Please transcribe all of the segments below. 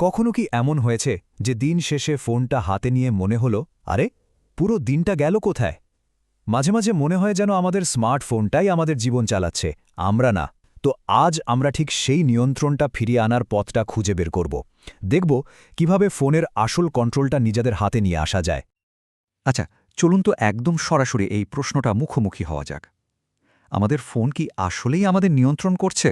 কখনো কি এমন হয়েছে যে দিন শেষে ফোনটা হাতে নিয়ে মনে হলো, আরে পুরো দিনটা গেল কোথায়? মাঝে মাঝে মনে হয় যেন আমাদের স্মার্টফোনটাই আমাদের জীবন চালাচ্ছে, আমরা না। তো আজ আমরা ঠিক সেই নিয়ন্ত্রণটা ফিরিয়ে আনার পথটা খুঁজে বের করব। দেখব কিভাবে ফোনের আসল কন্ট্রোলটা নিজেদের হাতে নিয়ে আসা যায়। আচ্ছা, চলুন তো একদম সরাসরি এই প্রশ্নটা মুখোমুখি হওয়া যাক। আমাদের ফোন কি আসলেই আমাদের নিয়ন্ত্রণ করছে?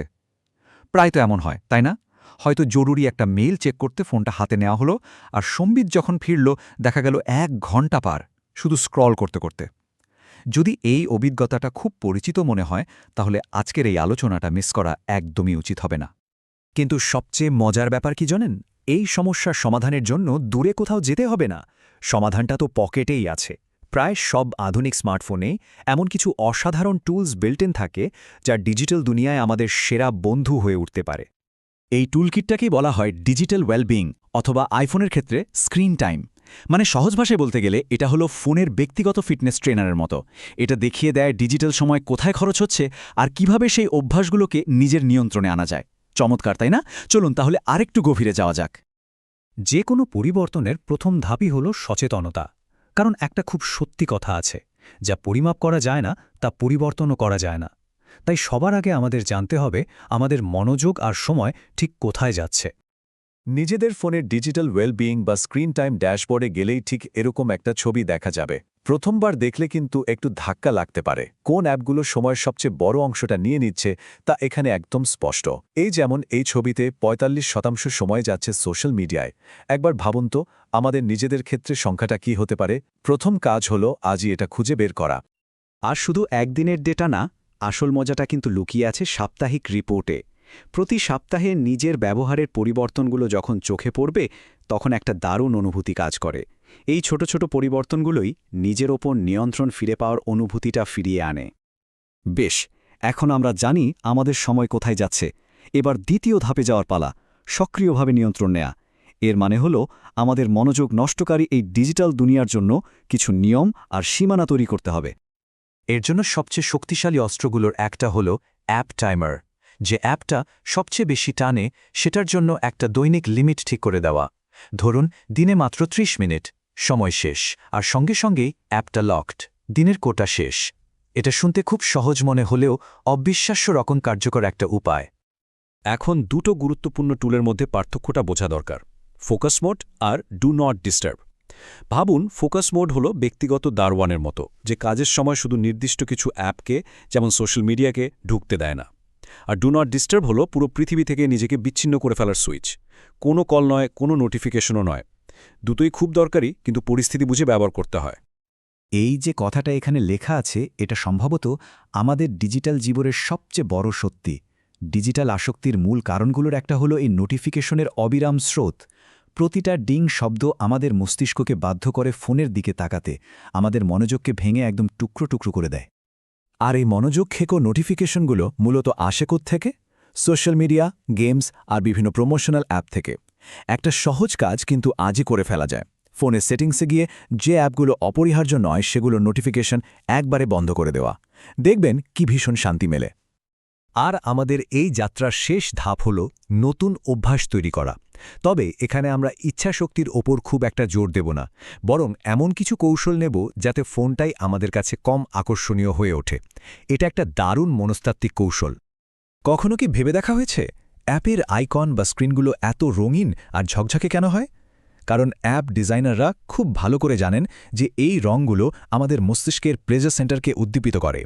প্রায় তো এমন হয়, তাই না? হয়তো জরুরি একটা মেইল চেক করতে ফোনটা হাতে নেওয়া হলো, আর সম্বিত যখন ফিরল দেখা গেল 1 ঘণ্টা পার শুধু স্ক্রল করতে করতে। যদি এই অভিজ্ঞতাটা খুব পরিচিত মনে হয়, তাহলে আজকের এই আলোচনাটা মিস করা একদমই উচিত হবে না। কিন্তু সবচেয়ে মজার ব্যাপার কি জানেন? এই সমস্যার সমাধানের জন্য দূরে কোথাও যেতে হবে না। সমাধানটা তো পকেটেই আছে। প্রায় সব আধুনিক স্মার্টফোনে এমন কিছু অসাধারণ টুলস বিল্ট ইন থাকে, যা ডিজিটাল দুনিয়ায় আমাদের সেরা বন্ধু হয়ে উঠতে পারে। এই টুলকিটটাকেই বলা হয় ডিজিটাল ওয়েলবিং, অথবা আইফোনের ক্ষেত্রে স্ক্রিন টাইম। মানে সহজ ভাষায় বলতে গেলে এটা হলো ফোনের ব্যক্তিগত ফিটনেস ট্রেনারের মতো। এটা দেখিয়ে দেয় ডিজিটাল সময় কোথায় খরচ হচ্ছে আর কিভাবে সেই অভ্যাসগুলোকে নিজের নিয়ন্ত্রণে আনা যায়। চমৎকার, তাই না? চলুন তাহলে আরেকটু গভীরে যাওয়া যাক। যে কোনো পরিবর্তনের প্রথম ধাপই হল সচেতনতা। কারণ একটা খুব সত্যি কথা আছে, যা পরিমাপ করা যায় না তা পরিবর্তনও করা যায় না। তাই সবার আগে আমাদের জানতে হবে আমাদের মনোযোগ আর সময় ঠিক কোথায় যাচ্ছে। নিজেদের ফোনের ডিজিটাল ওয়েলবিইং বা স্ক্রিন টাইম ড্যাশবোর্ডে গেলেই ঠিক এরকম একটা ছবি দেখা যাবে। প্রথমবার দেখলে কিন্তু একটু ধাক্কা লাগতে পারে। কোন অ্যাপগুলো সময়ের সবচেয়ে বড় অংশটা নিয়ে নিচ্ছে তা এখানে একদম স্পষ্ট। এই যেমন এই ছবিতে ৪৫% সময় যাচ্ছে সোশ্যাল মিডিয়ায়। একবার ভাবুন তো আমাদের নিজেদের ক্ষেত্রে সংখ্যাটা কি হতে পারে। প্রথম কাজ হলো আজই এটা খুঁজে বের করা। আর শুধু একদিনের ডেটা না, আসল মজাটা কিন্তু লুকিয়ে আছে সাপ্তাহিক রিপোর্টে। প্রতি সপ্তাহে নিজের ব্যবহারের পরিবর্তনগুলো যখন চোখে পড়বে, তখন একটা দারুণ অনুভূতি কাজ করে। এই ছোট ছোট পরিবর্তনগুলোই নিজের ওপর নিয়ন্ত্রণ ফিরে পাওয়ার অনুভূতিটা ফিরিয়ে আনে। বেশ, এখন আমরা জানি আমাদের সময় কোথায় যাচ্ছে। এবার দ্বিতীয় ধাপে যাওয়ার পালা, সক্রিয়ভাবে নিয়ন্ত্রণ নেয়া। এর মানে হলো আমাদের মনোযোগ নষ্টকারী এই ডিজিটাল দুনিয়ার জন্য কিছু নিয়ম আর সীমানা তৈরি করতে হবে। এর জন্য সবচেয়ে শক্তিশালী অস্ত্রগুলোর একটা হলো অ্যাপ টাইমার। যে অ্যাপটা সবচেয়ে বেশি টানে সেটার জন্য একটা দৈনিক লিমিট ঠিক করে দেওয়া। ধরুন দিনে মাত্র ৩০ মিনিট, সময় শেষ, আর সঙ্গে সঙ্গেই অ্যাপটা লকড, দিনের কোটা শেষ। এটা শুনতে খুব সহজ মনে হলেও অবিশ্বাস্য রকম কার্যকর একটা উপায়। এখন দুটো গুরুত্বপূর্ণ টুলের মধ্যে পার্থক্যটা বোঝা দরকার: ফোকাস মোড আর ডু নট ডিস্টার্ব। ভাবুন, ফোকাস মোড হলো ব্যক্তিগত দারওয়ানের মতো, যে কাজের সময় শুধু নির্দিষ্ট কিছু অ্যাপকে, যেমন সোশ্যাল মিডিয়াকে, ঢুকতে দেয় না। আর ডু নট ডিস্টার্ব হলো পুরো পৃথিবী থেকে নিজেকে বিচ্ছিন্ন করে ফেলার সুইচ। কোনো কল নয়, কোনো নোটিফিকেশনও নয়। দুটোই খুব দরকারি, কিন্তু পরিস্থিতি বুঝে ব্যবহার করতে হয়। এই যে কথাটা এখানে লেখা আছে, এটা সম্ভবত আমাদের ডিজিটাল জীবনের সবচেয়ে বড় সত্যি। ডিজিটাল আসক্তির মূল কারণগুলোর একটা হলো এই নোটিফিকেশনের অবিরাম স্রোত। প্রতিটা ডিং শব্দ আমাদের মস্তিষ্ককে বাধ্য করে ফোনের দিকে তাকাতে, আমাদের মনোযোগকে ভেঙে একদম টুকরো টুকরো করে দেয়। আর এই মনোযোগ খেকো নোটিফিকেশনগুলো মূলত আসে থেকে সোশ্যাল মিডিয়া, গেমস আর বিভিন্ন প্রমোশনাল অ্যাপ থেকে। একটা সহজ কাজ কিন্তু আজই করে ফেলা যায়। ফোনের সেটিংসে গিয়ে যে অ্যাপগুলো অপরিহার্য নয় সেগুলোর নোটিফিকেশন একবারে বন্ধ করে দেওয়া। দেখবেন কি ভীষণ শান্তি মেলে। আর আমাদের এই যাত্রার শেষ ধাপ হল নতুন অভ্যাস তৈরি করা। তবে এখানে আমরা ইচ্ছাশক্তির ওপর খুব একটা জোর দেব না, বরং এমন কিছু কৌশল নেব যাতে ফোনটাই আমাদের কাছে কম আকর্ষণীয় হয়ে ওঠে। এটা একটা দারুণ মনস্তাত্ত্বিক কৌশল। কখনো কি ভেবে দেখা হয়েছে অ্যাপের আইকন বা স্ক্রিনগুলো এত রঙিন আর ঝকঝকে কেন হয়? কারণ অ্যাপ ডিজাইনাররা খুব ভালো করে জানেন যে এই রঙগুলো আমাদের মস্তিষ্কের প্লেজার সেন্টারকে উদ্দীপিত করে।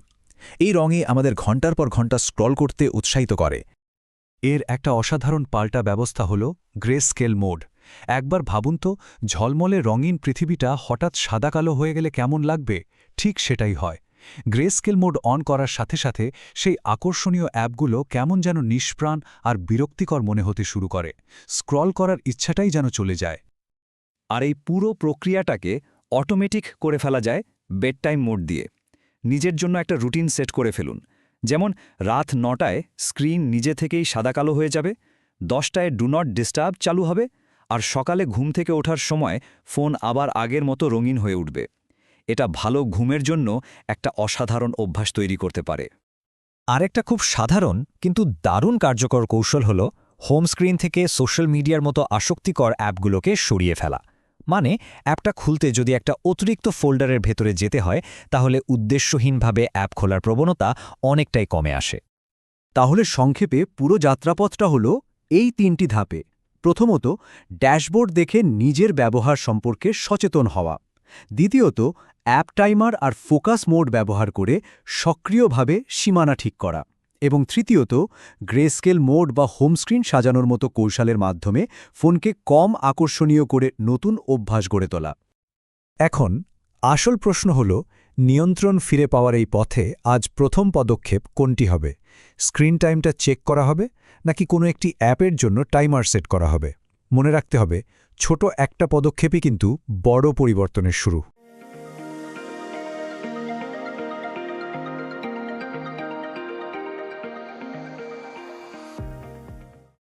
এই রঙে আমাদের ঘণ্টার পর ঘণ্টা স্ক্রল করতে উৎসাহিত করে। এর একটা অসাধারণ পাল্টা ব্যবস্থা হল গ্রে স্কেল মোড। একবার ভাবুন তো, ঝলমলে রঙিন পৃথিবীটা হঠাৎ সাদা কালো হয়ে গেলে কেমন লাগবে? ঠিক সেটাই হয়। গ্রে স্কেল মোড অন করার সাথে সাথে সেই আকর্ষণীয় অ্যাপগুলো কেমন যেন নিষ্প্রাণ আর বিরক্তিকর মনে হতে শুরু করে। স্ক্রল করার ইচ্ছাটাই যেন চলে যায়। আর এই পুরো প্রক্রিয়াটাকে অটোমেটিক করে ফেলা যায় বেড টাইম মোড দিয়ে। নিজের জন্য একটা রুটিন সেট করে ফেলুন। যেমন রাত ৯টায় স্ক্রিন নিজে থেকেই সাদা কালো হয়ে যাবে, ১০টায় ডু নট ডিস্টার্ব চালু হবে, আর সকালে ঘুম থেকে ওঠার সময় ফোন আবার আগের মতো রঙিন হয়ে উঠবে। এটা ভালো ঘুমের জন্য একটা অসাধারণ অভ্যাস তৈরি করতে পারে। আরেকটা খুব সাধারণ কিন্তু দারুণ কার্যকর কৌশল হল হোম স্ক্রিন থেকে সোশ্যাল মিডিয়ার মতো আসক্তিকর অ্যাপগুলোকে সরিয়ে ফেলা। মানে অ্যাপটা খুলতে যদি একটা অতিরিক্ত ফোল্ডারের ভেতরে যেতে হয়, তাহলে উদ্দেশ্যহীনভাবে অ্যাপ খোলার প্রবণতা অনেকটাই কমে আসে। তাহলে সংক্ষেপে পুরো যাত্রাপথটা হলো এই 3টি ধাপে। প্রথমত, ড্যাশবোর্ড দেখে নিজের ব্যবহার সম্পর্কে সচেতন হওয়া। দ্বিতীয়ত, অ্যাপ টাইমার আর ফোকাস মোড ব্যবহার করে সক্রিয়ভাবে সীমানা ঠিক করা। এবং তৃতীয়ত, গ্রেস্কেল মোড বা হোম স্ক্রিন সাজানোর মতো কৌশলের মাধ্যমে ফোনকে কম আকর্ষণীয় করে নতুন অভ্যাস গড়ে তোলা। এখন আসল প্রশ্ন হল, নিয়ন্ত্রণ ফিরে পাওয়ার এই পথে আজ প্রথম পদক্ষেপ কোনটি হবে? স্ক্রিন টাইমটা চেক করা হবে, নাকি কোনো একটি অ্যাপের জন্য টাইমার সেট করা হবে? মনে রাখতে হবে, ছোট একটা পদক্ষেপই কিন্তু বড় পরিবর্তনের শুরু।